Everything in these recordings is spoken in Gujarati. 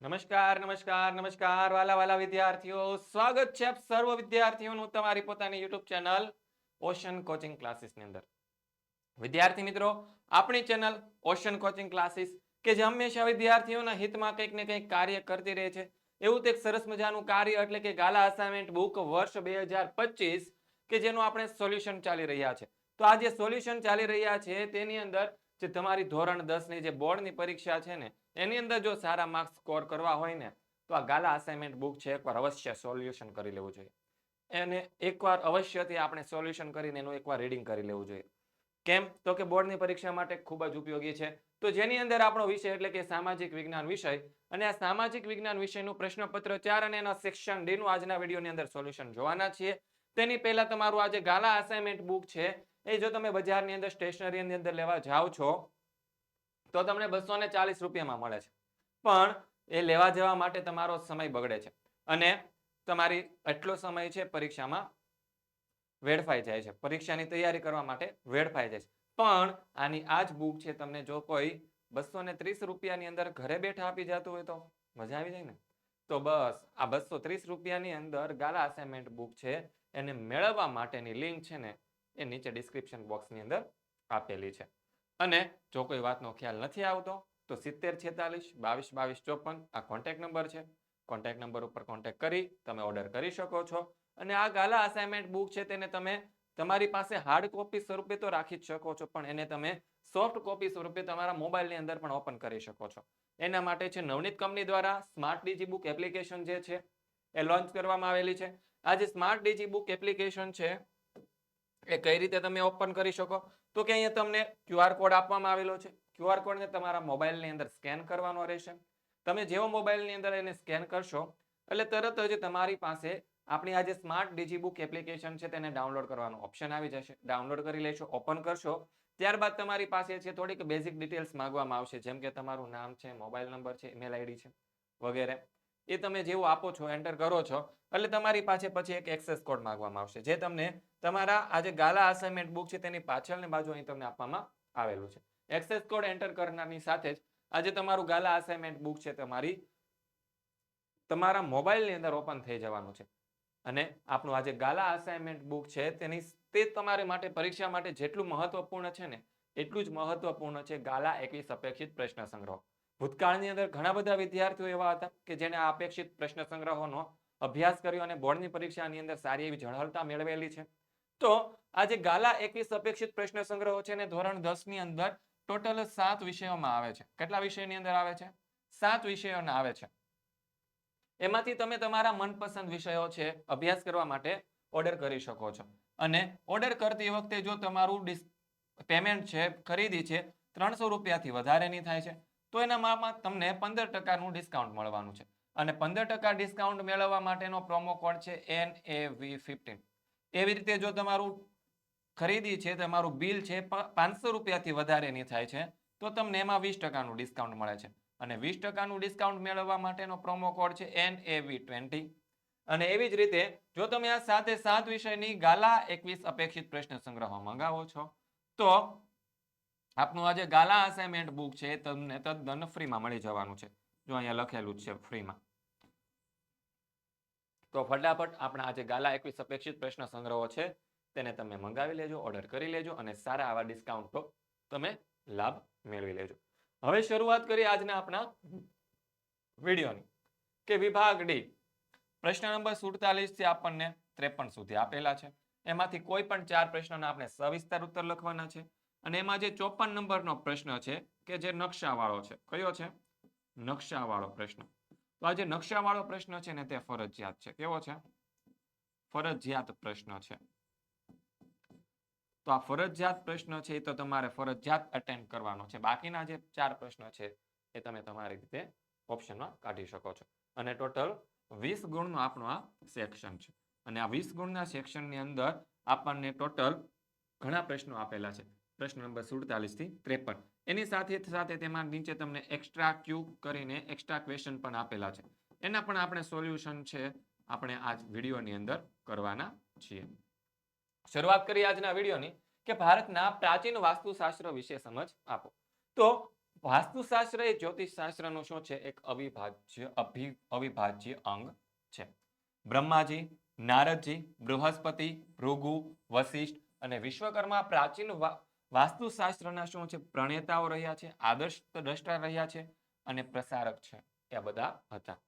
નમસ્કાર નમસ્કાર નમસ્કાર વાલા વાલા વિદ્યાર્થીઓ, સ્વાગત છે આપ સર્વ વિદ્યાર્થીઓનું તમારી પોતાની યુટ્યુબ ચેનલ ઓશન કોચિંગ ક્લાસીસની અંદર. વિદ્યાર્થી મિત્રો, આપણી ચેનલ ઓશન કોચિંગ ક્લાસીસ કે જે હંમેશા વિદ્યાર્થીઓના હિતમાં કંઈક ને કંઈક કાર્ય કરતી રહે છે, એવું તો એક સરસ મજાનું કાર્ય એટલે કે ગાલા અસાઇનમેન્ટ બુક વર્ષ 2025 કે જેનું આપણે સોલ્યુશન ચાલી રહ્યા છે. તો આ જે સોલ્યુશન ચાલી રહ્યા છે તેની અંદર જે તમારી ધોરણ 10 ની જે બોર્ડની પરીક્ષા છે ને એની અંદર જો સારા માર્ક્સ સ્કોર કરવા હોય ને તો આ ગાલા અસાઇનમેન્ટ બુક છે એકવાર અવશ્ય સોલ્યુશન કરી લેવું જોઈએ. એને એકવાર અવશ્યથી આપણે સોલ્યુશન કરીને એનું એકવાર રીડિંગ કરી લેવું જોઈએ. કેમ તો કે બોર્ડની પરીક્ષા માટે ખૂબ જ ઉપયોગી છે. તો જેની અંદર આપણો વિષય એટલે કે સામાજિક વિજ્ઞાન વિષય, અને આ સામાજિક વિજ્ઞાન વિષયનું પ્રશ્નપત્ર 4 અને એના સેક્શન ડી નું આજના વિડીયોની અંદર સોલ્યુશન જોવાના છીએ. તેની પહેલા તમારું આ જે ગાલા અસાઇનમેન્ટ બુક છે એ જો તમે બજારની અંદર સ્ટેશનરીની અંદર લેવા જાઓ છો તો તમને 240 રૂપિયામાં મળે છે. પણ એ લેવા જવા માટે તમારો સમય બગડે છે અને તમારી એટલો સમય છે પરીક્ષામાં વેડફાઈ જાય છે, પરીક્ષાની તૈયારી કરવા માટે વેડફાઈ જાય છે. પણ આની આ જ બુક છે તમને જો કોઈ 230 રૂપિયાની અંદર ઘરે બેઠા આપી જતું હોય તો મજા આવી જાય ને. તો બસ આ 230 રૂપિયાની અંદર ગાલા અસાઇનમેન્ટ બુક છે એને મેળવવા માટેની લિંક છે ને એ નીચે ડિસ્ક્રિપ્શન બોક્સની અંદર આપેલી છે. અને જો કોઈ વાતનો ખ્યાલ નથી આવતો તો 70 46 22 22 54 આ કોન્ટેક્ટ નંબર છે. કોન્ટેક્ટ નંબર ઉપર કોન્ટેક્ટ કરી તમે ઓર્ડર કરી શકો છો. અને આ ગાલા અસાઇનમેન્ટ બુક છે તેને તમે તમારી પાસે હાર્ડ કોપી સ્વરૂપે તો રાખી જ શકો છો, પણ એને તમે સોફ્ટ કોપી સ્વરૂપે તમારા મોબાઈલની અંદર પણ ઓપન કરી શકો છો. એના માટે છે નવનીત કંપની દ્વારા સ્માર્ટ ડીજી બુક એપ્લિકેશન જે છે એ લોન્ચ કરવામાં આવેલી છે. આ જે સ્માર્ટ ડીજી બુક એપ્લિકેશન છે એ કઈ રીતે તમે ઓપન કરી શકો તો કે અહીંયા તમને QR કોડ આપવામાં આવેલો છે. QR કોડને તમારા મોબાઈલની અંદર સ્કેન કરવાનો રહેશે. તમે જેવો મોબાઈલની અંદર એને સ્કેન કરશો એટલે તરત જ તમારી પાસે આપણી આ જે સ્માર્ટ ડીજી બુક એપ્લિકેશન છે તેને ડાઉનલોડ કરવાનો ઓપ્શન આવી જશે. ડાઉનલોડ કરી લેશો, ઓપન કરશો, ત્યારબાદ તમારી પાસે છે થોડીક બેઝિક ડિટેલ્સ માંગવામાં આવશે, જેમ કે તમારું નામ છે, મોબાઈલ નંબર છે, ઈમેલ આઈડી છે વગેરે. એ તમે જેવું આપો છો, એન્ટર કરો છો એટલે તમારી પાસે પછી એક એક્સેસ કોડ માંગવામાં આવશે, જે તમને તમારા આ જે ગાલા અસાઇનમેન્ટ બુક છે તેની પાછળની બાજુ અહીં તમને આપવામાં આવેલું છે. એક્સેસ કોડ એન્ટર કરનારની સાથે જ આજે તમારું ગાલા અસાઇનમેન્ટ બુક છે તમારા મોબાઈલની અંદર ઓપન થઈ જવાનું છે. અને આપણું આજે ગાલા અસાઇનમેન્ટ બુક છે તે તમારે માટે પરીક્ષા માટે જેટલું મહત્વપૂર્ણ છે ને એટલું જ મહત્વપૂર્ણ છે ગાલા 21 અપેક્ષિત પ્રશ્ન સંગ્રહ. ભૂતકાળની અંદર ઘણા બધા વિદ્યાર્થીઓ એવા હતા કે જેને આ અપેક્ષિત પ્રશ્ન સંગ્રહોનો અભ્યાસ કર્યો અને બોર્ડની પરીક્ષાની અંદર સારી એવી ઝળહળતા મેળવેલી છે. તો આ જે ગાલા 21 અપેક્ષિત પ્રશ્ન સંગ્રહો છે ને ધોરણ 10 ની અંદર ટોટલ 7 વિષયોમાં આવે છે. કેટલા વિષયની અંદર આવે છે? 7 વિષયોના આવે છે. એમાંથી તમે તમારા મનપસંદ વિષયો છે અભ્યાસ કરવા માટે ઓર્ડર કરી શકો છો. અને ઓર્ડર કરતી વખતે જો તમારું પેમેન્ટ છે, ખરીદી છે 300 રૂપિયાથી વધારેની થાય છે તો એનામાં તમને 15% ડિસ્કાઉન્ટ મળવાનું છે. અને 15% ડિસ્કાઉન્ટ મેળવવા માટેનો પ્રોમો કોડ છે NAV15. એવી રીતે જો તમારું ખરીદી છે, તમારું બિલ છે 500 રૂપિયાથી વધારેની થાય છે તો તમને એમાં 20% ડિસ્કાઉન્ટ મળે છે. અને 20% ડિસ્કાઉન્ટ મેળવવા માટેનો પ્રોમો કોડ છે NAV20. અને એવી જ રીતે જો તમે આ સાથે 7 વિષયની ગાલા 21 અપેક્ષિત પ્રશ્ન સંગ્રહો મંગાવો છો તો આપનું આ જે ગાલા અસાઇનમેન્ટ બુક છે તમને તદ્દન ફ્રીમાં મળી જવાનું છે. જો અહીંયા લખેલું જ છે ફ્રીમાં. તો ફટાફટ આપણા આ જે ગાલા 21 અપેક્ષિત પ્રશ્ન સંગ્રહો છે તેને તમે મંગાવી લેજો, ઓર્ડર કરી લેજો અને સારા આવા ડિસ્કાઉન્ટનો તમે લાભ મેળવી લેજો. હવે શરૂઆત કરીએ આજના આપણા વિડીયોની કે વિભાગ ડી પ્રશ્ન નંબર 47 થી આપણને 53 સુધી આપેલા છે. એમાંથી કોઈ પણ 4 પ્રશ્નોના આપણે સવિસ્તાર ઉત્તર લખવાના છે. અને એમાં જે 54 નંબરનો પ્રશ્ન છે કે જે નકશાવાળો છે, કયો છે? નકશાવાળો પ્રશ્ન. તો આ જે નકશાવાળો પ્રશ્ન છે ને તે ફરજિયાત છે. કેવો છે? ફરજિયાત પ્રશ્ન છે. તો આ ફરજિયાત પ્રશ્ન છે એ તો તમારે ફરજિયાત અટેન્ડ કરવાનો છે. બાકીના જે 4 પ્રશ્નો છે એ તમે તમારી રીતે ઓપ્શનમાં કાઢી શકો છો. અને ટોટલ 20 ગુણનો આપણો આ સેક્શન છે. અને આ 20 ગુણના સેક્શનની અંદર આપણને ટોટલ ઘણા પ્રશ્નો આપેલા છે. પ્રશ્ન નંબર 47 થી 53. એની સાથે સાથે તેમાં નીચે તમને એક્સ્ટ્રા ક્યુ કરીને એક્સ્ટ્રા ક્વેશ્ચન પણ આપેલા છે. એના પણ આપણે સોલ્યુશન છે આપણે આ વિડીયોની અંદર કરવાના છીએ. શરૂઆત કરીએ આજના વિડીયોની કે ભારતના પ્રાચીન વાસ્તુશાસ્ત્ર વિશે સમજ આપો. તો વાસ્તુશાસ્ત્ર એ જ્યોતિષશાસ્ત્રનું શું છે? એક અવિભાજ્ય અંગ છે. બ્રહ્માજી, નારદજી, બૃહસ્પતિ, ભૃગુ, વશિષ્ઠ અને વિશ્વકર્મા પ્રાચીન વાસ્તુશાસ્ત્રના શું છે? પ્રણેતાઓ રહ્યા છે, આદર્શ દ્રષ્ટા રહ્યા છે અને પ્રસારક છે. એ બધા હતા.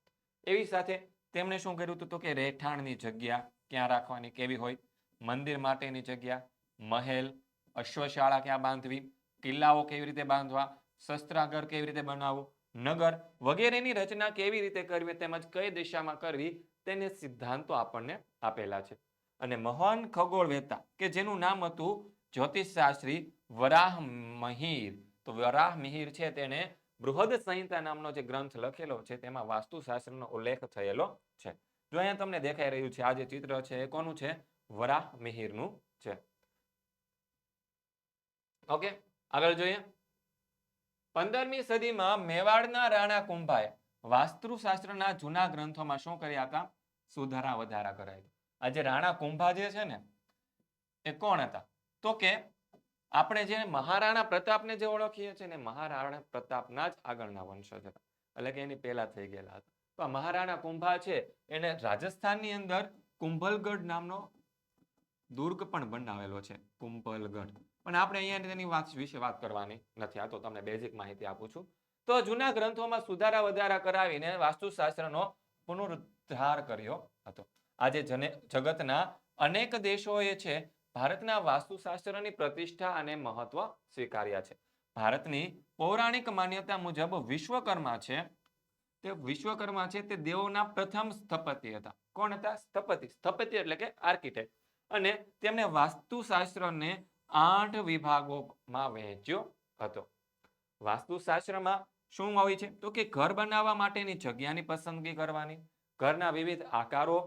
એવી સાથે તેમણે શું કર્યું હતું? તો કે રહેઠાણની જગ્યા ક્યાં રાખવાની, કેવી હોય, મંદિર માટેની જગ્યા, મહેલ, અશ્વશાળા ક્યાં બાંધવી, કિલ્લાઓ કેવી રીતે બાંધવા, શસ્ત્રાગાર કેવી રીતે બનાવવું, નગર વગેરેની રચના કેવી રીતે કરવી તેમજ કઈ દિશામાં કરવી તેને સિદ્ધાંતો આપણને આપેલા છે. અને મહાન ખગોળવેત્તા કે જેનું નામ હતું જ્યોતિષશાસ્ત્રી વરાહમિહિર. તો વરાહમિહિર છે તેને બૃહદ સંહિતા નામનો જે ગ્રંથ લખેલો છે તેમાં વાસ્તુશાસ્ત્રનો ઉલ્લેખ થયેલો છે. જો અહીંયા તમને દેખાઈ રહ્યું છે આ જે ચિત્ર છે એ કોનું છે? વરાહમિહિરનું છે. ઓકે, આગળ જોઈએ. 15મી સદીમાં મેવાડના રાણા કુંભાએ વાસ્તુશાસ્ત્રના જૂના ગ્રંથોમાં શું કર્યા હતા? સુધારા વધારા કરાયા. આ જે રાણા કુંભા જે છે ને એ કોણ હતા? તો કે આપણે જે મહારાણા પ્રતાપને જે ઓળખીએ છીએ ને, મહારાણા પ્રતાપના જ આગળના વંશજ હતા, એટલે કે એની પહેલા થઈ ગયેલા હતા. તો મહારાણા કુંભા છે એને રાજસ્થાનની અંદર કુંભલગઢ નામનો દુર્ગ પણ બનાવેલો છે, કુંભલગઢ. પણ આપણે અહીંયા તેની વિશે વાત કરવાની નથી. આ તો તમને બેઝિક માહિતી આપું છું. તો જૂના ગ્રંથોમાં સુધારા વધારા કરાવીને વાસ્તુશાસ્ત્રનો પુનરુદ્ધાર કર્યો હતો. આજે જગતના અનેક દેશોએ છે ભારતના વાસ્તુશાસ્ત્રની પ્રતિષ્ઠા અને મહત્વ સ્વીકાર્યા છે. ભારતની પૌરાણિક માન્યતા મુજબ વિશ્વકર્મા છે તે દેવોના પ્રથમ સ્થપતિ હતા. કોણ હતા? સ્થપતિ એટલે કે આર્કિટેક્ટ. અને તેમણે વાસ્તુશાસ્ત્રને 8 વિભાગોમાં વહેંચ્યો હતો. વાસ્તુશાસ્ત્રમાં શું હોય છે? તો કે ઘર બનાવવા માટેની જગ્યાની પસંદગી કરવાની, ઘરના વિવિધ આકારો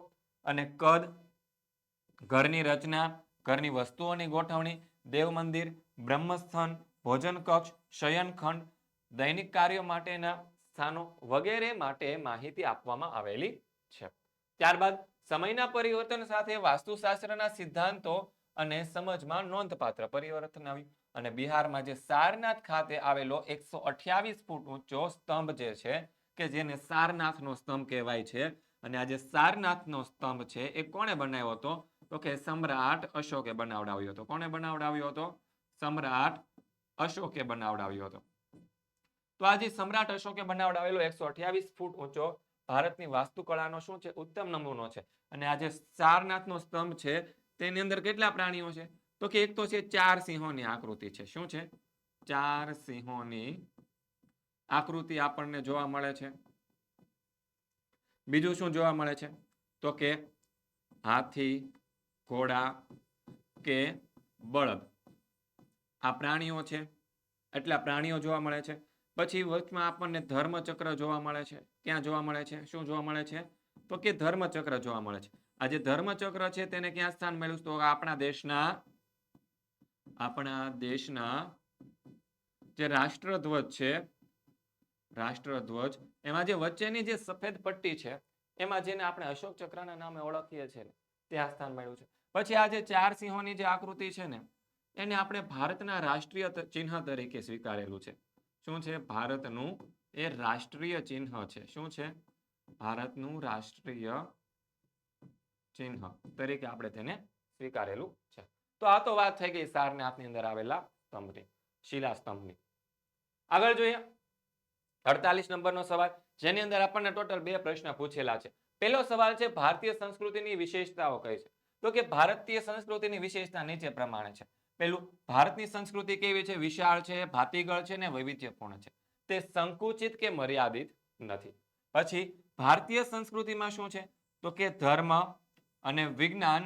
અને કદ, ઘરની રચના, ઘરની વસ્તુઓની ગોઠવણી, દેવ મંદિર, બ્રહ્મસ્થાન, ભોજન કક્ષ, શયનખંડ, દૈનિક કાર્યો માટેના સ્થાનો વગેરે માટે માહિતી આપવામાં આવેલી છે. ત્યારબાદ સમયના પરિવર્તન સાથે વાસ્તુશાસ્ત્રના સિદ્ધાંતો અને સમજમાં નોંધપાત્ર પરિવર્તન આવ્યું અને બિહારમાં જે સારનાથ ખાતે આવેલો 128 ફૂટ ઊંચો સ્તંભ જે છે કે જેને સારનાથનો સ્તંભ કહેવાય છે, અને આ જે સારનાથનો સ્તંભ છે એ કોણે બનાવ્યો હતો? તો કે સમ્રાટ અશોકે બનાવડાવ્યો હતો. કોણે બનાવડાવ્યો હતો? સમ્રાટ અશોકે બનાવડાવ્યો હતો. તો આ જે સમ્રાટ અશોકે બનાવડાવેલો 128 ફૂટ ઊંચો ભારતની વાસ્તુકળાનો શું છે? ઉત્તમ નમૂનો છે. અને આ જે સારનાથનો સ્તંભ છે તેની અંદર કેટલા પ્રાણીઓ છે? તો કે એક તો છે 4 સિંહોની આકૃતિ છે. શું છે? 4 સિંહોની આકૃતિ આપણને જોવા મળે છે. બીજું શું જોવા મળે છે? તો કે હાથી, ઘોડા કે બળદ. આ પ્રાણીઓ છે, એટલા પ્રાણીઓ જોવા મળે છે. પછી વચમાં આપણને ધર્મચક્ર જોવા મળે છે. ક્યાં જોવા મળે છે? શું જોવા મળે છે? તો કે ધર્મચક્ર જોવા મળે છે. આ જે ધર્મચક્ર છે તેને ક્યાં સ્થાન મળ્યું? તો આપણા દેશના જે રાષ્ટ્રધ્વજ છે, રાષ્ટ્રધ્વજ એમાં જે વચ્ચેની જે સફેદ પટ્ટી છે એમાં જેને આપણે અશોક ચક્રના નામે ઓળખીએ છીએ ત્યાં સ્થાન મળ્યું છે. પછી આ જે 4 સિંહોની જે આકૃતિ છે ને એને આપણે ભારતના રાષ્ટ્રીય ચિહ્ન તરીકે સ્વીકારેલું છે. શું છે? ભારતનું એ રાષ્ટ્રીય ચિહ્ન છે. શું છે? ભારતનું રાષ્ટ્રીય ચિહ્ન તરીકે આપણે તેને સ્વીકારેલું છે. તો આ તો વાત થઈ ગઈ સારનાથની અંદર આવેલા સ્તંભની, શિલા સ્તંભની. આગળ જોઈએ 48 નંબરનો સવાલ, જેની અંદર આપણને ટોટલ 2 પ્રશ્ન પૂછેલા છે. પહેલો સવાલ છે ભારતીય સંસ્કૃતિની વિશેષતાઓ કઈ છે? તો કે ભારતીય સંસ્કૃતિની વિશેષતા નીચે પ્રમાણે છે. પહેલું, ભારતની સંસ્કૃતિ કેવી છે? વિશાળ છે, ભાતીગળ છે ને વૈવિધ્યપૂર્ણ છે. તે સંકુચિત કે મર્યાદિત નથી. પછી ભારતીય સંસ્કૃતિમાં શું છે? તો કે ધર્મ અને વિજ્ઞાન,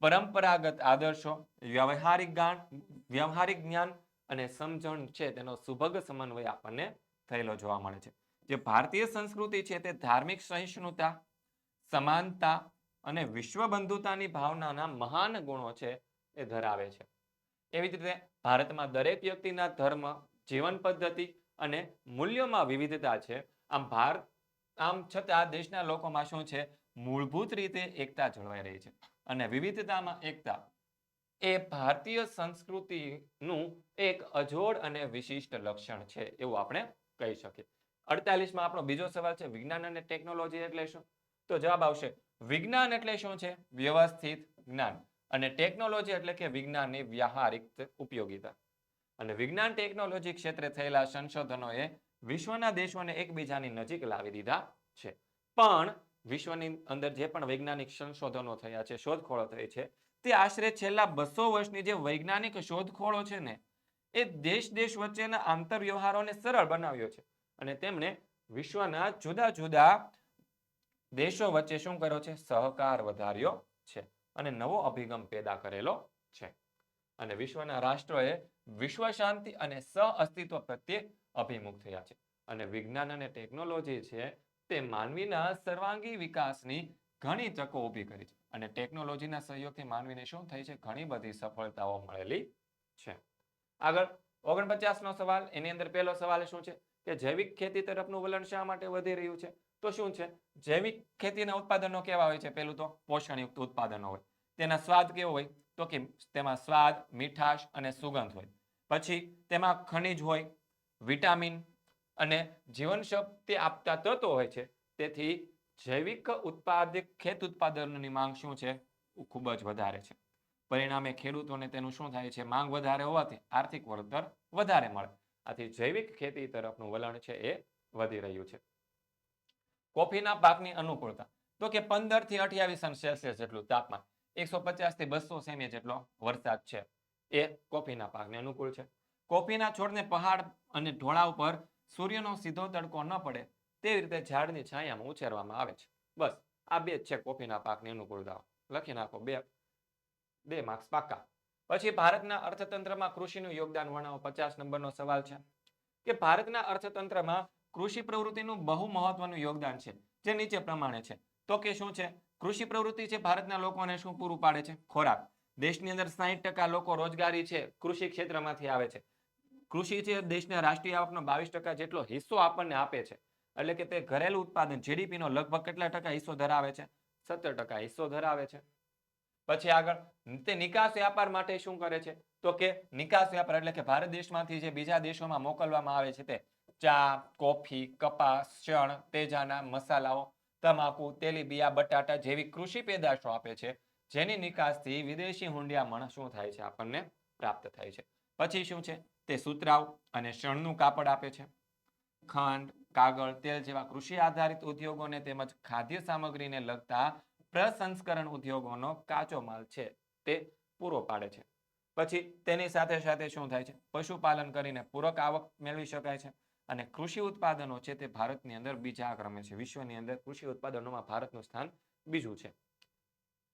પરંપરાગત આદર્શો, વ્યવહારિક જ્ઞાન અને સમજણ છે તેનો સુભગ સમન્વય આપણને થયેલો જોવા મળે છે. જે ભારતીય સંસ્કૃતિ છે તે ધાર્મિક સહિષ્ણુતા, સમાનતા અને વિશ્વ બંધુતાની ભાવનાના મહાન ગુણો છે એ ધરાવે છે. એવી જ રીતે ભારતમાં દરેક વ્યક્તિના ધર્મ, જીવન પદ્ધતિ અને મૂલ્યોમાં વિવિધતા છે. આમ છતાં દેશના લોકોમાં શું છે? મૂળભૂત રીતે એકતા જળવાઈ રહી છે. અને વિવિધતામાં એકતા એ ભારતીય સંસ્કૃતિનું એક અજોડ અને વિશિષ્ટ લક્ષણ છે એવું આપણે કહી શકીએ. 48માં આપણો બીજો સવાલ છે વિજ્ઞાન અને ટેકનોલોજી એટલે શું? તો જવાબ આવશે વિજ્ઞાન એટલે શું છે? વ્યવસ્થિત જ્ઞાન. અને ટેકનોલોજી એટલે કે વિજ્ઞાનની વ્યાવહારિક ઉપયોગિતા. અને વિજ્ઞાન ટેકનોલોજી ક્ષેત્રે થયેલા સંશોધનોએ વિશ્વના દેશોને એકબીજાની નજીક લાવી દીધા છે. પણ વિશ્વની અંદર જે પણ વૈજ્ઞાનિક સંશોધનો થયા છે, શોધખોળો થઈ છે, તે આશરે છેલ્લા 200 વર્ષની જે વૈજ્ઞાનિક શોધખોળો છે ને, એ દેશ વચ્ચેના આંતરવ્યવહારોને સરળ બનાવ્યો છે. અને તેમણે વિશ્વના જુદા જુદા દેશો વચ્ચે શું કર્યો છે? સહકાર વધાર્યો છે અને નવો અભિગમ પેદા કરેલો છે. અને વિશ્વના રાષ્ટ્રોએ વિશ્વ શાંતિ અને સહઅસ્તિત્વ પ્રત્યે અભિમુખ થયા છે. અને વિજ્ઞાન અને ટેકનોલોજી છે તે માનવીના સર્વાંગી વિકાસની ઘણી તકો ઊભી કરી છે. અને ટેકનોલોજીના સહયોગથી માનવીને શું થઈ છે? ઘણી બધી સફળતાઓ મળેલી છે. આગળ 49નો સવાલ, એની અંદર પહેલો સવાલ શું છે કે જૈવિક ખેતી તરફનું વલણ શા માટે વધી રહ્યું છે? તો શું છે? જૈવિક ખેતીના ઉત્પાદનો કેવા હોય છે? પહેલું તો પોષણયુક્ત ઉત્પાદનો હોય. તેના સ્વાદ કેવો હોય? તો કે તેમાં સ્વાદ, મીઠાશ અને સુગંધ હોય. પછી તેમાં ખનિજ હોય, વિટામિન અને જીવનશક્તિ આપતા તત્વો હોય છે. તેથી જૈવિક ઉત્પાદક ખેત ઉત્પાદનોની માંગ શું છે? ખૂબ જ વધારે છે. પરિણામે ખેડૂતોને તેનું શું થાય છે? માંગ વધારે હોવાથી આર્થિક વળતર વધારે મળે. આથી જૈવિક ખેતી તરફનું વલણ છે એ વધી રહ્યું છે. કોફીના પાકની અનુકૂળતા, તો કે 15 થી 28 અંશ સેલ્સિયસ જેટલું તાપમાન, 150 થી 200 સેમી જેટલો વરસાદ છે, એ કોફીના પાકને અનુકૂળ છે. કોફીના છોડને પહાડ અને ઢોળા ઉપર સૂર્યનો સીધો તડકો ન પડે તેવી રીતે ઝાડની છાયામાં ઉછેરવામાં આવે છે. બસ આ બે જ છે કોફીના પાકની અનુકૂળતાઓ. લખી નાખો, બે માર્ક્સ પાક્કા. પછી ભારતના અર્થતંત્રમાં કૃષિનું યોગદાન વર્ણવો. 50 નંબરનો સવાલ છે કે ભારતના અર્થતંત્રમાં કૃષિ પ્રવૃત્તિનું બહુ મહત્વનું યોગદાન છે, જે નીચે પ્રમાણે છે. તો કે શું છે? કૃષિ પ્રવૃત્તિ છે ભારતના લોકોને શું પૂરું પાડે છે? ખોરાક. દેશની અંદર 60% લોકો રોજગારી છે કૃષિ ક્ષેત્રમાંથી આવે છે. કૃષિ છે દેશના રાષ્ટ્રીય આવકનો 22% જેટલો હિસ્સો આપણને આપે છે. એટલે કે તે ઘરેલું ઉત્પાદન જીડીપીનો લગભગ કેટલા ટકા હિસ્સો ધરાવે છે? 17% હિસ્સો ધરાવે છે. પછી આગળ તે નિકાસ વ્યાપાર માટે શું કરે છે? તો કે નિકાસ વ્યાપાર એટલે કે ભારત દેશમાંથી જે બીજા દેશોમાં મોકલવામાં આવે છે તે ચા, કોફી, કપાસ, શણ, તેજાના, મસાલાઓ, તમાકુ, તેલીબિયા, બટાટા જેવી કૃષિ પેદાશો આપે છે, જેની નિકાસથી વિદેશી હુંડિયામણ શું થાય છે? આપણને પ્રાપ્ત થાય છે. પછી શું છે? તે સુતરાઉ અને શણનું કાપડ આપે છે. ખંડ, કાગળ, તેલ જેવા કૃષિ આધારિત ઉદ્યોગોને તેમજ ખાદ્ય સામગ્રીને લગતા પ્રસંસ્કરણ ઉદ્યોગોનો કાચો માલ છે તે પૂરો પાડે છે. પછી તેની સાથે સાથે શું થાય છે? પશુપાલન કરીને પૂરક આવક મેળવી શકાય છે. અને કૃષિ ઉત્પાદનો છે તે ભારતની અંદર બીજા ક્રમે છે. વિશ્વની અંદર કૃષિ ઉત્પાદનોમાં ભારતનું સ્થાન બીજું છે.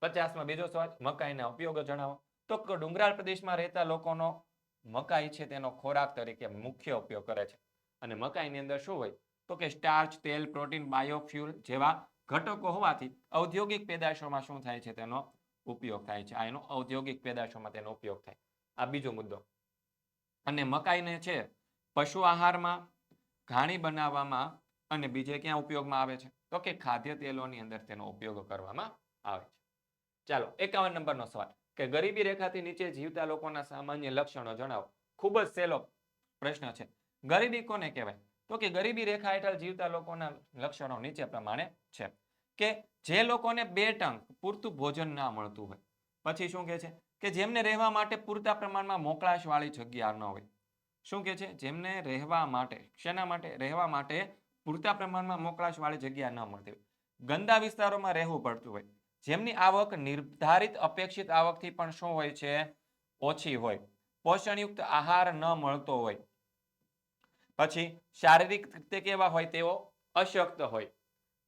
50માં બીજો સવાલ, મકાઈના ઉપયોગો જણાવો. તો ડુંગરાળ પ્રદેશમાં રહેતા લોકોનો મકાઈ છે તેનો ખોરાક તરીકે મુખ્ય ઉપયોગ કરે છે. અને મકાઈની અંદર શું હોય? તો કે સ્ટાર્ચ, તેલ, પ્રોટીન, બાયોફ્યુલ જેવા ઘટકો હોવાથી ઔદ્યોગિક પેદાશોમાં શું થાય છે? તેનો ઉપયોગ થાય છે. આ એનો ઔદ્યોગિક પેદાશોમાં તેનો ઉપયોગ થાય. આ બીજો મુદ્દો. અને મકાઈને છે પશુ આહારમાં, ઘાણી બનાવવામાં અને બીજે ક્યાં ઉપયોગમાં આવે છે? તો કે ખાદ્ય તેલોની અંદર તેનો ઉપયોગ કરવામાં આવે છે. ચાલો 51 નંબરનો સવાલ કે ગરીબી રેખાથી નીચે જીવતા લોકોના સામાન્ય લક્ષણો જણાવો. ખૂબ જ સહેલો પ્રશ્ન છે. ગરીબી કોને કહેવાય? તો કે ગરીબી રેખા હેઠળ જીવતા લોકોના લક્ષણો નીચે પ્રમાણે છે કે જે લોકોને 2 ટંક પૂરતું ભોજન ના મળતું હોય. પછી શું કહે છે? કે જેમને રહેવા માટે પૂરતા પ્રમાણમાં મોકળાશવાળી જગ્યા ન હોય. શું કહે છે? જેમને રહેવા માટે, શેના માટે? રહેવા માટે પૂરતા પ્રમાણમાં મોકળાશવાળી જગ્યા ન મળતી હોય. ગંદા વિસ્તારોમાં રહેવું પડતું હોય. જેમની આવક નિર્ધારિત અપેક્ષિત આવકથી પણ શું હોય છે? ઓછી હોય. પોષણયુક્ત આહાર ન મળતો હોય. પછી શારીરિક રીતે કેવા હોય? તેઓ અશક્ત હોય.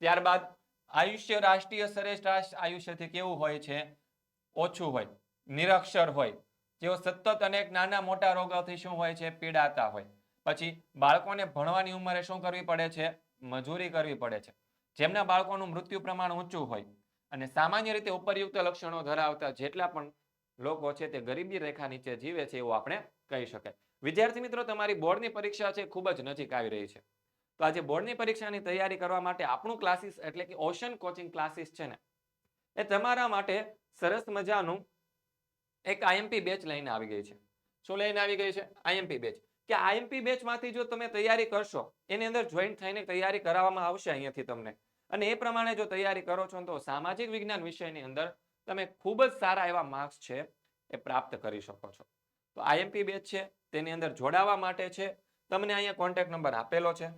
ત્યારબાદ આયુષ્ય રાષ્ટ્રીય સરેરાશ આયુષ્યથી કેવું હોય છે? ઓછું હોય. નિરક્ષર હોય. જેઓ સતત અનેક નાના મોટા રોગોથી શું હોય છે? પીડાતા હોય. પછી બાળકોને ભણવાની ઉંમરે શું કરવી પડે છે? મજૂરી કરવી પડે છે. જેમના બાળકોનું મૃત્યુ પ્રમાણ ઊંચું હોય. અને સામાન્ય રીતે ઉપરયુક્ત લક્ષણો ધરાવતા જેટલા પણ લોકો છે તે ગરીબી રેખા નીચે જીવે છે એવું આપણે કહી શકાય. વિદ્યાર્થી મિત્રો, તમારી બોર્ડની પરીક્ષા છે ખૂબ જ નજીક આવી રહી છે. તો આજે બોર્ડની પરીક્ષાની તૈયારી કરવા માટે આપણું ક્લાસીસ એટલે કે ઓશન કોચિંગ ક્લાસીસ છે ને, એ તમારા માટે સરસ મજાનું એક આઈએમપી બેચ લઈને આવી ગઈ છે. શું લઈને આવી ગઈ છે? IMP batch. કે આઈએમપી બેચમાંથી જો તમે તૈયારી કરશો, એની અંદર જોઈન થઈને તૈયારી કરાવવામાં આવશે અહીંયાથી તમને. અને એ પ્રમાણે જો તૈયારી કરો છો તો સામાજિક વિજ્ઞાન વિષયની અંદર તમે ખૂબ જ સારા એવા માર્ક્સ છે એ પ્રાપ્ત કરી શકો છો. તો આઈએમપી બેચ છે તેની અંદર જોડાવા માટે છે તમને અહીંયા કોન્ટેક્ટ નંબર આપેલો છે.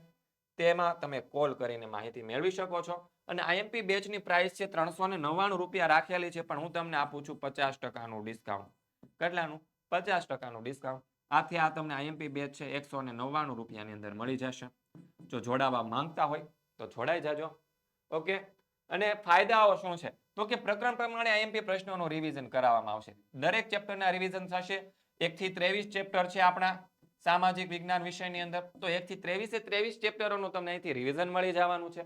તેમાં તમે કોલ કરીને માહિતી મેળવી શકો છો. અને આઈએમપી બેચની પ્રાઇસ છે 399 રૂપિયા રાખેલી છે, પણ હું તમને આપું છું 50% ડિસ્કાઉન્ટ. કેટલાનું? 50% ડિસ્કાઉન્ટ. આથી આ તમને આઈએમપી બેચ છે 199 રૂપિયાની અંદર મળી જશે. જો જોડાવા માંગતા હોય તો જોડાઈ જાજો. ઓકે. અને ફાયદાઓ શું છે? તો કે પ્રકરણ પ્રમાણે આઈએમપી પ્રશ્નોનું રિવિઝન કરાવવામાં આવશે. દરેક ચેપ્ટરના રિવિઝન થશે. 1 થી 23 ચેપ્ટર છે આપણા સામાજિક વિજ્ઞાન વિષયની અંદર. તો 1 થી 23 ચેપ્ટરોનું તમને અહીંથી રિવિઝન મળી જવાનું છે.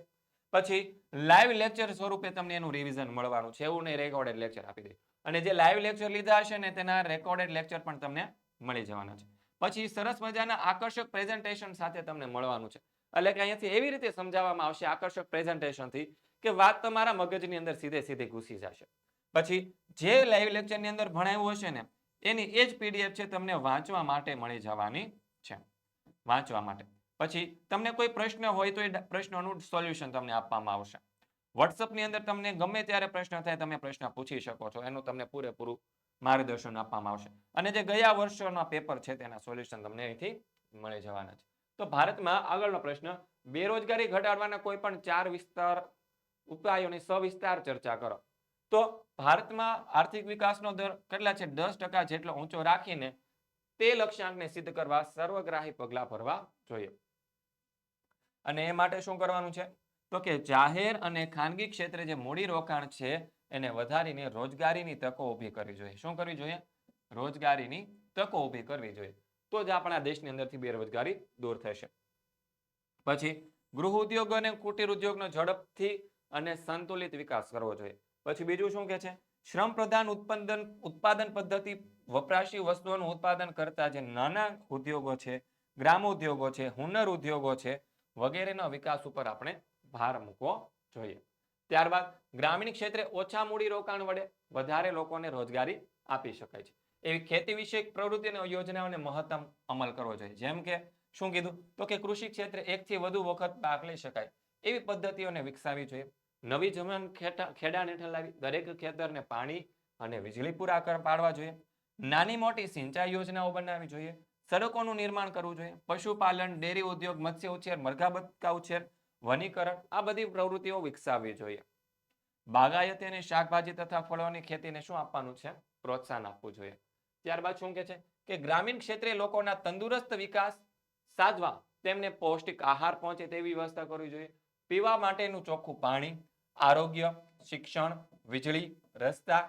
પછી લાઈવ લેક્ચર સ્વરૂપે તમને એનું રિવિઝન મળવાનું છે. એવું નહીં રેકોર્ડેડ લેક્ચર આપી દે. અને જે લાઈવ લેક્ચર લીધા હશે ને તેના રેકોર્ડેડ લેક્ચર પણ તમને મળી જવાના છે. પછી સરસ મજાના આકર્ષક પ્રેઝન્ટેશન સાથે તમને મળવાનું છે. એટલે કે અહીંયાથી એવી રીતે સમજાવવામાં આવશે આકર્ષક પ્રેઝન્ટેશનથી કે વાત તમારા મગજની અંદર સીધે સીધી ઘૂસી જશે. પછી જે લાઈવ લેક્ચરની અંદર ભણાવ્યું હશે ને એની એ જ પીડીએફ છે તમને વાંચવા માટે મળી જવાની છે. વાંચવા માટે. પછી તમને કોઈ પ્રશ્ન હોય તો એ પ્રશ્નોનું સોલ્યુશન તમને આપવામાં આવશે. વોટ્સઅપની અંદર તમને ગમે ત્યારે પ્રશ્ન થાય તમે પ્રશ્ન પૂછી શકો છો. એનું તમને પૂરેપૂરું માર્ગદર્શન આપવામાં આવશે. અને જે ગયા વર્ષોના પેપર છે તેના સોલ્યુશન તમને અહીંથી મળી જવાના છે. તો ભારતમાં આગળનો પ્રશ્ન, બેરોજગારી ઘટાડવાના કોઈ પણ 4 વિસ્તાર ઉપાયોની સવિસ્તાર ચર્ચા કરો. તો ભારતમાં આર્થિક વિકાસનો દર કેટલા છે? 10% જેટલો ઊંચો રાખીને તે લક્ષ્યાંકને સિદ્ધ કરવા સર્વગ્રાહી પગલાં ભરવા જોઈએ. અને એ માટે શું કરવાનું છે? તો કે જાહેર અને ખાનગી ક્ષેત્રે જે મૂડી રોકાણ છે એને વધારીને રોજગારીની તકો ઊભી કરવી જોઈએ. શું કરવી જોઈએ? રોજગારીની તકો ઊભી કરવી જોઈએ. તો જ આપણા દેશની અંદરથી બેરોજગારી દૂર થશે. પછી ગૃહ ઉદ્યોગ અને કુટીર ઉદ્યોગનો ઝડપથી અને સંતુલિત વિકાસ કરવો જોઈએ. પછી બીજું શું કે છે? શ્રમ પ્રધાન ઉત્પાદન પદ્ધતિ વપરાશી વસ્તુઓનું ઉત્પાદન કરતા જે નાના ઉદ્યોગો છે, ગ્રામ ઉદ્યોગો છે, હુનર ઉદ્યોગો છે વગેરેના વિકાસ ઉપર આપણે ભાર મૂકવો જોઈએ. ત્યારબાદ ગ્રામીણ ક્ષેત્રે ઓછા મૂડી રોકાણ વડે વધારે લોકોને રોજગારી આપી શકાય છે. એવી ખેતી વિષયક પ્રવૃત્તિ અને યોજનાઓને મહત્તમ અમલ કરવો જોઈએ. જેમ કે શું કીધું? તો કે કૃષિ ક્ષેત્રે 1 થી વધુ વખત પાક લઈ શકાય એવી પદ્ધતિઓને વિકસાવવી જોઈએ. નવી જમીન ખેડાણ હેઠળ લાવી દરેક ખેતરને પાણી અને વીજળી પૂરા પાડવા જોઈએ. નાની મોટી સિંચાઈ યોજનાઓ બનાવવી જોઈએ. સડકોનું નિર્માણ કરવું જોઈએ. પશુપાલન, ડેરી ઉદ્યોગ, મત્સ્ય ઉછેર, મરઘા બતકા ઉછેર, વનીકરણ આ બધી પ્રવૃત્તિઓ વિકસાવવી જોઈએ. બાગાયતી અને શાકભાજી તથા ફળોની ખેતીને શું આપવાનું છે? પ્રોત્સાહન આપવું જોઈએ. ત્યારબાદ શું કે છે? કે ગ્રામીણ ક્ષેત્રે લોકોના તંદુરસ્ત વિકાસ સાધવા તેમને પૌષ્ટિક આહાર પહોંચે તેવી વ્યવસ્થા કરવી જોઈએ. પીવા માટેનું ચોખ્ખું પાણી, આરોગ્ય, શિક્ષણ, વીજળી, રસ્તા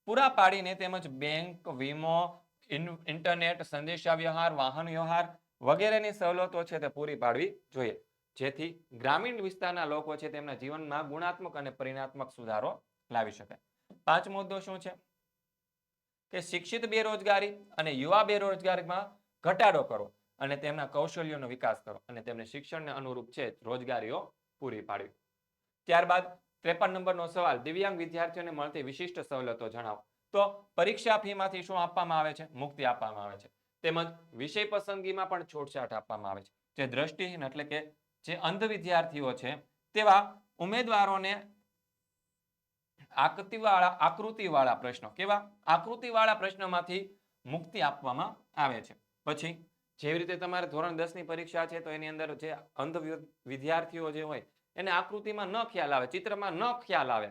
પૂરા પાડીને તેમજ બેંક, વીમો, ઇન્ટરનેટ, સંદેશા વ્યવહાર, વાહન વ્યવહાર વગેરેની સવલતો છે તે પૂરી પાડવી જોઈએ. જેથી ગ્રામીણ વિસ્તારના લોકો છે તેમના જીવનમાં ગુણાત્મક અને પરિણાત્મક સુધારો લાવી શકાય. પાંચમો મુદ્દો શું છે? કે શિક્ષિત બેરોજગારી અને યુવા બેરોજગારીમાં ઘટાડો કરો અને તેમના કૌશલ્યોનો વિકાસ કરો અને તેમને શિક્ષણને અનુરૂપ છે રોજગારીઓ પૂરી પાડવી. ત્યારબાદ 53 નંબરનો સવાલ, દિવ્યાંગ વિદ્યાર્થીઓને મળતી વિશિષ્ટ સવલતો જણાવો. તો પરીક્ષા ફીમાંથી શું આપવામાં આવે છે? મુક્તિ આપવામાં આવે છે. તેમજ વિષય પસંદગીમાં પણ છૂટછાટ આપવામાં આવે છે. જે દ્રષ્ટિહીન એટલે કે જે અંધ વિદ્યાર્થીઓ છે તેવા ઉમેદવારોને આકૃતિવાળા પ્રશ્નો, કેવા? આકૃતિવાળા પ્રશ્નોમાંથી મુક્તિ આપવામાં આવે છે. પછી જેવી રીતે તમારે ધોરણ 10 ની પરીક્ષા છે તો એની અંદર જે અંધ વિદ્યાર્થીઓ જે હોય એને આકૃતિમાં ન ખ્યાલ આવે, ચિત્રમાં ન ખ્યાલ આવે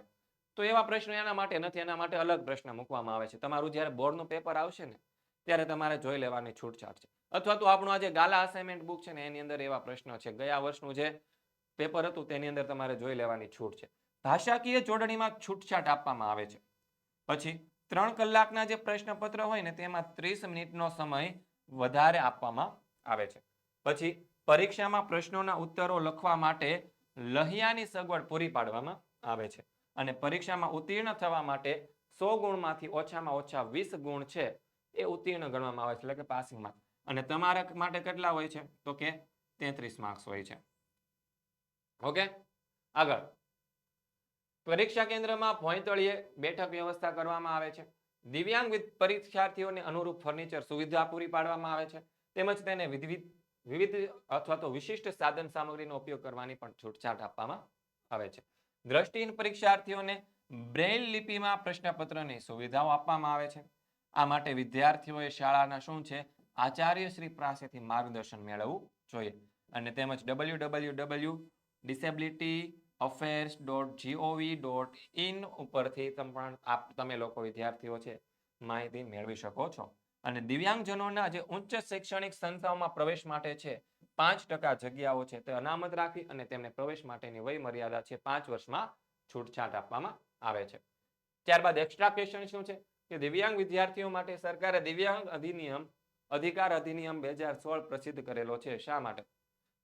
તો એવા પ્રશ્નો એના માટે નથી. એના માટે અલગ પ્રશ્ન મૂકવામાં આવે છે. તમારું જ્યારે બોર્ડનું પેપર આવશે ને ત્યારે તમારે જોઈ લેવાની છૂટછાટ છે. અથવા તો આપણું આ જે ગાલા અસાઇનમેન્ટ બુક છે ને એની અંદર એવા પ્રશ્નો છે. ગયા વર્ષનું જે પેપર હતું તેની અંદર તમારે જોઈ લેવાની છૂટ છે. ભાષાકીય જોડણીમાં છૂટછાટ આપવામાં આવે છે. પછી 3 કલાકના જે પ્રશ્નપત્ર હોય ને તેમાં 30 મિનિટનો સમય વધારે આપવામાં આવે છે. પછી પરીક્ષામાં પ્રશ્નોના ઉત્તરો લખવા માટે લહિયાની સગવડ પૂરી પાડવામાં આવે છે. અને પરીક્ષામાં ઉત્તીર્ણ થવા માટે 100 ગુણમાંથી ઓછામાં ઓછા 20 ગુણ છે એ ઉત્તીર્ણ ગણવામાં આવે છે, એટલે કે પાસિંગ માર્ક. અને તમારા માટે કેટલા હોય છે? તો કે 33 માર્ક્સ હોય છે. ઓકે, આગળ પરીક્ષા કેન્દ્રમાં ભોંયતળિયે બેઠક વ્યવસ્થા કરવામાં આવે છે. દિવ્યાંગ પરીક્ષાર્થીઓને અનુરૂપ ફર્નિચર સુવિધા પૂરી પાડવામાં આવે છે તેમજ તેને વિવિધ અથવા તો વિશિષ્ટ સાધન સામગ્રીનો ઉપયોગ કરવાની પણ છૂટછાટ આપવામાં આવે છે. દ્રષ્ટિહીન પરીક્ષાર્થીઓને બ્રેઇલ લિપિમાં પ્રશ્નપત્રની સુવિધાઓ આપવામાં આવે છે. આ માટે વિદ્યાર્થીઓએ શાળાના શું છે આચાર્યશ્રી પાસેથી માર્ગદર્શન મેળવવું જોઈએ અને તેમજ www.disabilityaffairs.gov.in ઉપરથી તમે લોકો વિદ્યાર્થીઓ છે માહિતી મેળવી શકો છો. અને દિવ્યાંગજનોના જે ઉચ્ચ શૈક્ષણિક સંસ્થાઓમાં પ્રવેશ માટે છે 5% જગ્યાઓ છે તે અનામત રાખી અને તેમને પ્રવેશ માટેની વય મર્યાદા છે 5 વર્ષમાં છૂટછાટ આપવામાં આવે છે. ત્યારબાદ એક્સ્ટ્રા ક્વેશ્ચન શું છે કે દિવ્યાંગ વિદ્યાર્થીઓ માટે સરકારે દિવ્યાંગ અધિકાર અધિનિયમ 2016 પ્રસિદ્ધ કરેલો છે. શા માટે?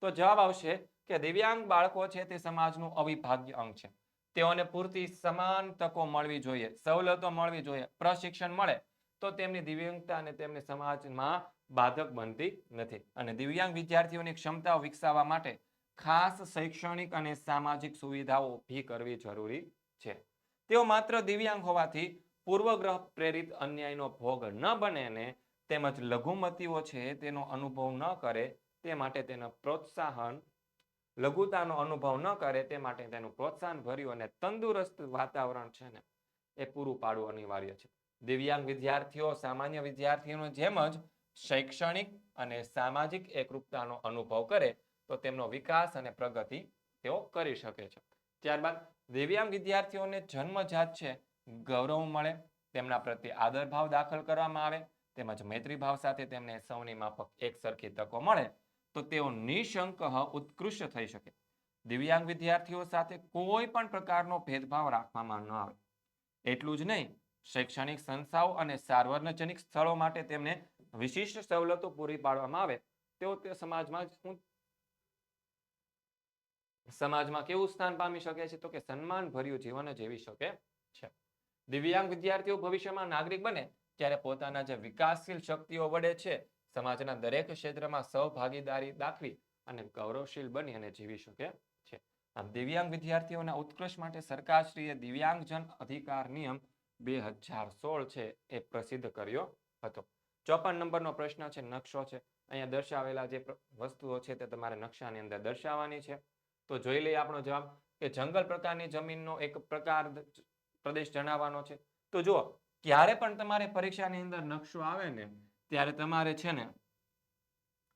તો જવાબ આવશે કે દિવ્યાંગ બાળકો છે તે સમાજનું અવિભાજ્ય અંગ છે. તેઓને પૂરતી સમાન તકો મળવી જોઈએ, સવલતો મળવી જોઈએ, પ્રશિક્ષણ મળે તો તેમની દિવ્યાંગતા અને તેમને સમાજમાં બાધક બનતી નથી. અને દિવ્યાંગ વિદ્યાર્થીઓની ક્ષમતાઓ વિકસાવવા માટે ખાસ શૈક્ષણિક અને સામાજિક સુવિધાઓ ઊભી કરવી જરૂરી છે. તેઓ માત્ર દિવ્યાંગ હોવાથી પૂર્વગ્રહ પ્રેરિત અન્યાયનો ભોગ ન બને ને તેમજ લઘુમતીઓ છે તેનો અનુભવ ન કરે તે માટે તેનો પ્રોત્સાહન લઘુતાનો અનુભવ ન કરે તે માટે તેનું પ્રોત્સાહન ભર્યું અને તંદુરસ્ત વાતાવરણ છે ને એ પૂરું પાડવું અનિવાર્ય છે. દિવ્યાંગ વિદ્યાર્થીઓ સામાન્ય વિદ્યાર્થીઓની જેમ જ શૈક્ષણિક અને સામાજિક એકરૂપતાનો અનુભવ કરે તો તેમનો વિકાસ અને પ્રગતિ તેઓ કરી શકે છે. ત્યારબાદ દિવ્યાંગ વિદ્યાર્થીઓને જન્મજાત છે ગૌરવ મળે, તેમના પ્રત્યે આદર ભાવ દાખલ કરવામાં આવે તેમજ મૈત્રી ભાવ સાથે તેમને સૌની માફક એક સરખી તકો મળે તો તેઓ નિશંક ઉત્કૃષ્ટ થઈ શકે. દિવ્યાંગ વિદ્યાર્થીઓ સાથે કોઈ પણ પ્રકારનો ભેદભાવ રાખવામાં ન આવે. એટલું જ નહીં, શૈક્ષણિક સંસ્થાઓ અને સાર્વજનિક સ્થળો માટે તેમને વિશિષ્ટ સવલતો પૂરી પાડવામાં આવે તેઓ તે સમાજમાં કેવું સ્થાન પામી શકે છે તો કે સન્માન ભર્યું જીવન જીવી શકે છે. દિવ્યાંગ વિદ્યાર્થીઓ ભવિષ્યમાં નાગરિક બને ત્યારે પોતાના જે વિકાસશીલ શક્તિઓ વડે છે સમાજના દરેક ક્ષેત્રમાં સહભાગીદારી દાખવી અને ગૌરવશીલ બની અને જીવી શકે છે. આમ દિવ્યાંગ વિદ્યાર્થીઓના ઉત્કર્ષ માટે સરકારશ્રીએ દિવ્યાંગજન અધિકાર નિયમ 2016 છે એ પ્રસિદ્ધ કર્યો હતો. 54 નંબરનો પ્રશ્ન છે નકશો છે. અહીંયા દર્શાવેલા જે વસ્તુઓ છે તે તમારે નકશાની અંદર દર્શાવવાની છે. તો જોઈ લઈએ આપણો જવાબ કે જંગલ પ્રકારની જમીનનો એક પ્રદેશ જણાવવાનો છે. તો જુઓ ક્યારે પણ તમારે પરીક્ષાની અંદર નકશો આવે ને ત્યારે તમારે છે ને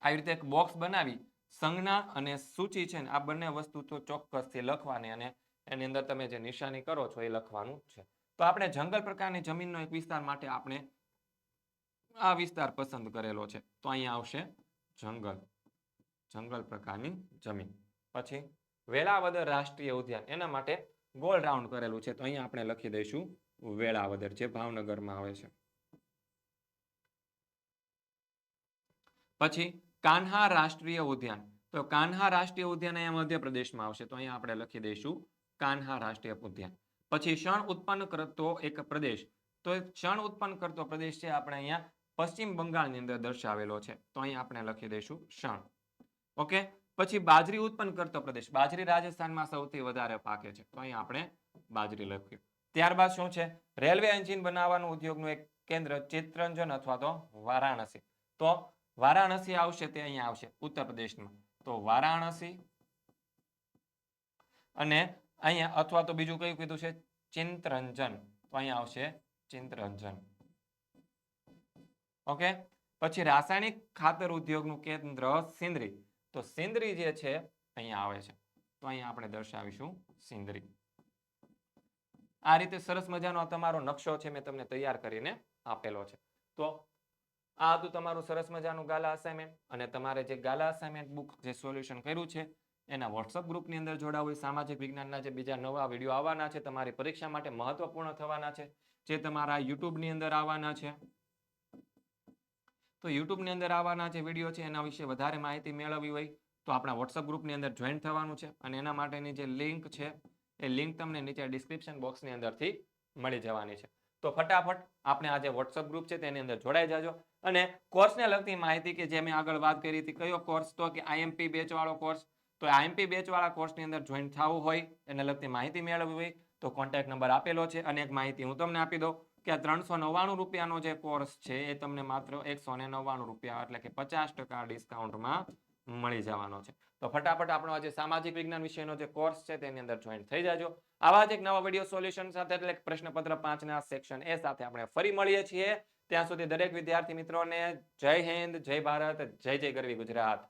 આવી રીતે એક બોક્સ બનાવી સંજ્ઞા અને સૂચિ છે ને આ બંને વસ્તુ તો ચોક્કસથી લખવાની અને એની અંદર તમે જે નિશાની કરો છો એ લખવાનું છે. તો આપણે જંગલ પ્રકારની જમીનનો એક વિસ્તાર માટે આપણે આ વિસ્તાર પસંદ કરેલો છે. તો અહીંયા આવશે જંગલ પ્રકારની જમીન. પછી વેળાવદર રાષ્ટ્રીય ઉદ્યાન એના માટે ગોળ રાઉન્ડ કરેલું છે. તો અહીંયા આપણે લખી દઈશું વેળાવદર જે ભાવનગરમાં આવે છે. પછી કાન્હા રાષ્ટ્રીય ઉદ્યાન. તો કાન્હા રાષ્ટ્રીય ઉદ્યાન અહીંયા મધ્યપ્રદેશમાં આવશે. તો અહીંયા આપણે લખી દઈશું કાન્હા રાષ્ટ્રીય ઉદ્યાન. પછી ક્ષણ ઉત્પન્ન કરતો એક પ્રદેશ. તો ક્ષણ ઉત્પન્ન કરતો પ્રદેશ છે આપણે અહીંયા પશ્ચિમ બંગાળની અંદર દર્શાવેલો છે. તો અહીંયા આપણે લખી દઈશું ક્ષણ. ઓકે. પછી બાજરી ઉત્પન્ન કરતો પ્રદેશ. બાજરી રાજસ્થાનમાં સૌથી વધારે પાકે છે. તો અહીંયા આપણે બાજરી લખ્યું. ત્યારબાદ શું છે રેલવે એન્જિન બનાવવાનું ઉદ્યોગનું એક કેન્દ્ર ચિત્તરંજન અથવા તો વારાણસી. તો વારાણસી આવશે તે અહીંયા આવશે ઉત્તર પ્રદેશમાં. તો વારાણસી અને અહીંયા અથવા તો બીજું કયું કીધું છે ચિત્તરંજન. તો અહીંયા આવશે ચિત્તરંજન. ઓકે. પછી રાસાયણિક ખાતર ઉદ્યોગનું કેન્દ્ર સિંદરી. તો સિંદરી જે છે અહીંયા આવે છે. તો અહીંયા આપણે દર્શાવીશું સિંદરી. આ રીતે સરસ મજાનો તમારો નકશો છે મેં તમને તૈયાર કરીને આપેલો છે. તો આ હતું તમારું સરસ મજાનું ગાલા અસાઇનમેન્ટ અને તમારે જે ગાલા અસાઇનમેન્ટ બુક જે સોલ્યુશન કર્યું છે એના વોટ્સઅપ ગ્રુપની અંદર જોડાવું. સામાજિક વિજ્ઞાનના જે બીજા નવા વિડીયો આવવાના છે તમારી પરીક્ષા માટે મહત્વપૂર્ણ થવાના છે જે તમારા યુટ્યુબની અંદર આવવાના છે. તો યુટ્યુબની અંદર આવવાના જે વિડીયો છે એના વિશે વધારે માહિતી મેળવવી હોય તો આપણા વોટ્સઅપ ગ્રુપની અંદર જોઈન થવાનું છે અને એના માટેની જે લિંક છે એ લિંક તમને નીચે ડિસ્ક્રિપ્શન બોક્સની અંદરથી મળી જવાની છે. તો ફટાફટ આપણે આ જે વોટ્સઅપ ગ્રુપ છે તેની અંદર જોડાઈ જાજો અને કોર્સને લગતી માહિતી કે જે મેં આગળ વાત કરી હતી કયો કોર્સ તો કે આઈએમપી બેચ વાળો કોર્સ. તો આઈએમપી બેચ વાળા કોર્સની અંદર જોઈન થવું હોય એને લગતી માહિતી મેળવવી હોય તો કોન્ટેક્ટ નંબર આપેલો છે અને એક માહિતી હું તમને આપી દઉં કે 399 રૂપિયાનો જે કોર્સ છે એ તમને માત્ર 199 રૂપિયા એટલે કે 50% ડિસ્કાઉન્ટમાં મળી જવાનો છે. તો ફટાફટ આપણો આજે સામાજિક વિજ્ઞાન વિષયનો જે કોર્સ છે તેની અંદર જોઈન થઈ જાજો. આવા જ એક નવા વિડીયો સોલ્યુશન સાથે એટલે પ્રશ્નપત્ર 5 ના સેક્શન એ સાથે આપણે ફરી મળીએ છીએ. ત્યાં સુધી દરેક વિદ્યાર્થી મિત્રોને જય હિન્દ, જય ભારત, જય જય ગરવી ગુજરાત.